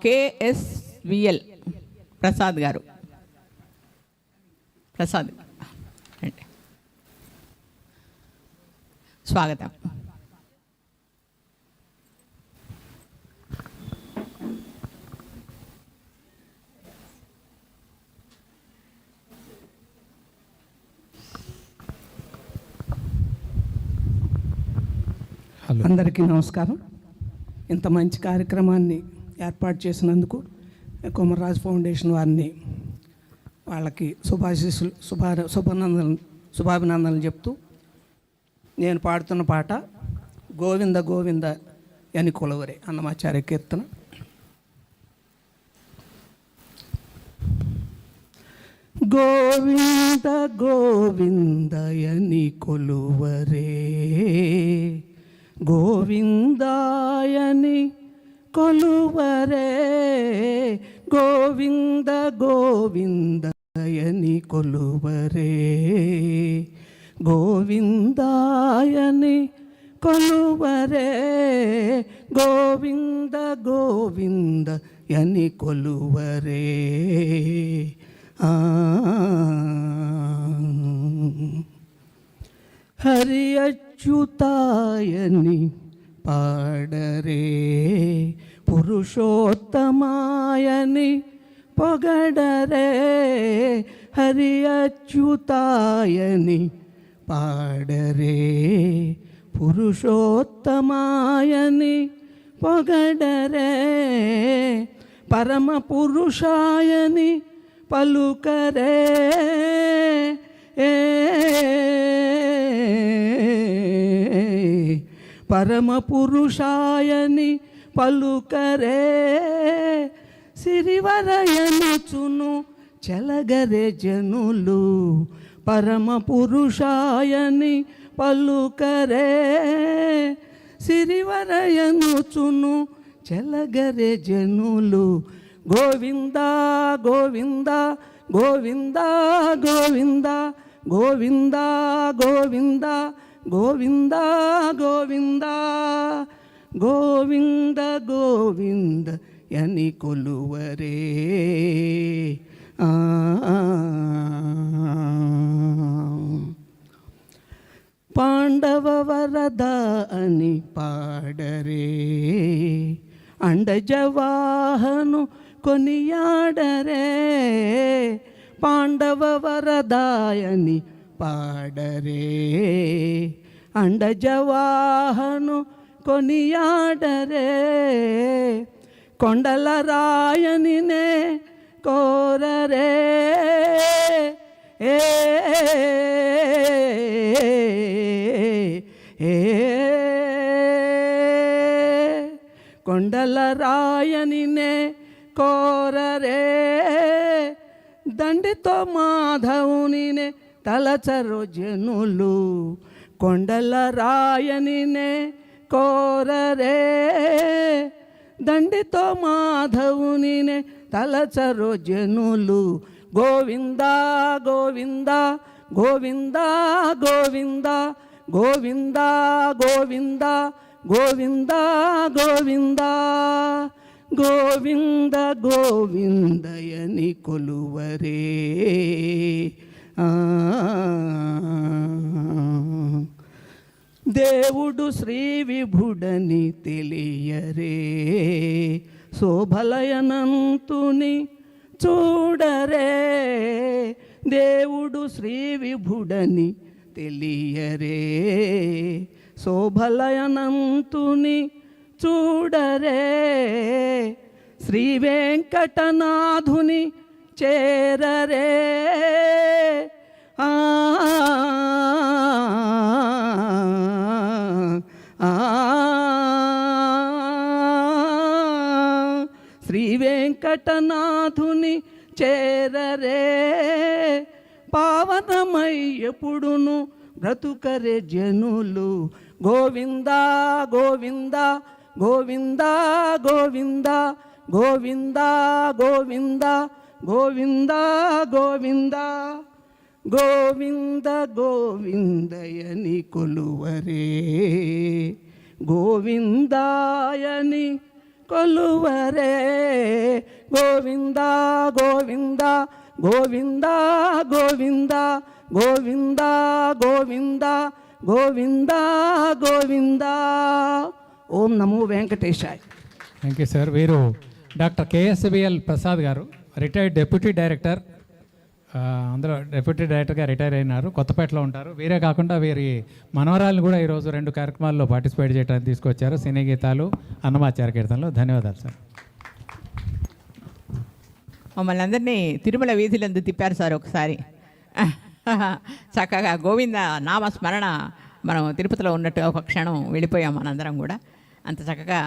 KSVL Prasad గారు. ప్రసాద్ అంటే స్వాగతం. అందరికీ నమస్కారం. ఇంత మంచి కార్యక్రమాన్ని ఏర్పాటు చేసినందుకు కొమర్రాజు ఫౌండేషన్ వారిని వాళ్ళకి శుభాభినందనలు చెప్తూ నేను పాడుతున్న పాట గోవింద గోవింద యని కొలువరే అన్నమాచార్య కీర్తన. గోవింద గోవింద యని కొలువరే, గోవిందాయని కొలువరే, గోవింద గోవిందయని కొలువరే, గోవిందాయని కొలువరే, గోవింద గోవిందయని కొలువరే. హరి అచ్యుతాయని పాడరే, పురుషోత్తమాయని పొగడరే, హరి అచ్యుతాయని పాడరే, పురుషోత్తమాయని పొగడరే, పరమ పురుషాయని పలుకరే, పరమ పురుషాయని పలుకరే, సిరివరయనుచును చెలగరే జనులు, పరమ పురుషాయని పలుకరే, సిరివరయనుచును చెలగరే జనులు. గోవింద గోవింద గోవింద గోవింద గోవింద గోవింద గోవింద గోవింద గోవింద గోవింద యని కొలువరే. పాండవ వరద అని పాడరే, అండజవాహను కొనియాడరే, పాండవ వరదాయని పాడరే, అండజవాహను కొనియాడరే, కొండల రాయనినే కోరరే, కొండల రాయనినే కోరరే, దండితో మాధవునినే తలచరు జనులు, కొండల రాయనినే కోరరే, దండితో మాధవునినే తలచరు జనులు. గోవింద గోవింద గోవింద గోవింద గోవింద గోవింద గోవింద గోవింద గోవింద గోవిందయని కొలువరే. దేవుడు శ్రీ విభుడని తెలియరే, శోభలయనంతుని చూడరే, దేవుడు శ్రీ విభుడని తెలియరే, శోభలయనంతుని చూడరే, శ్రీ వెంకటనాథుని చేరరే, శ్రీ వెంకటనాథుని చేరరే, పావనమై ఎప్పుడును బ్రతుకరే జనులు. గోవింద గోవింద గోవింద గోవింద గోవింద గోవింద గోవింద గోవింద గోవింద గోవిందయని కొలువరే, గోవిందాయని కొలువరే గోవింద గోవింద గోవింద గోవింద గోవింద గోవింద గోవింద గోవింద. ఓం నమో వెంకటేశాయ. Thank you sir. వీరు డాక్టర్ కేఎస్బిఎల్ ప్రసాద్ గారు, రిటైర్డ్ డిప్యూటీ డైరెక్టర్. అందులో డిప్యూటీ డైరెక్టర్గా రిటైర్ అయినారు, కొత్తపేటలో ఉంటారు. వీరే కాకుండా వీరి మనవరాలను కూడా ఈరోజు 2 కార్యక్రమాల్లో పార్టిసిపేట్ చేయడానికి తీసుకొచ్చారు, సినీ గీతాలు, అన్నమాచార్య కీర్తనలు. ధన్యవాదాలు సార్. మమ్మల్ని అందరినీ తిరుమల వీధులందు తిప్పారు సార్ ఒకసారి. చక్కగా గోవింద నామస్మరణ మనం తిరుపతిలో ఉన్నట్టు ఒక క్షణం వెళ్ళిపోయాం మనందరం కూడా. అంత చక్కగా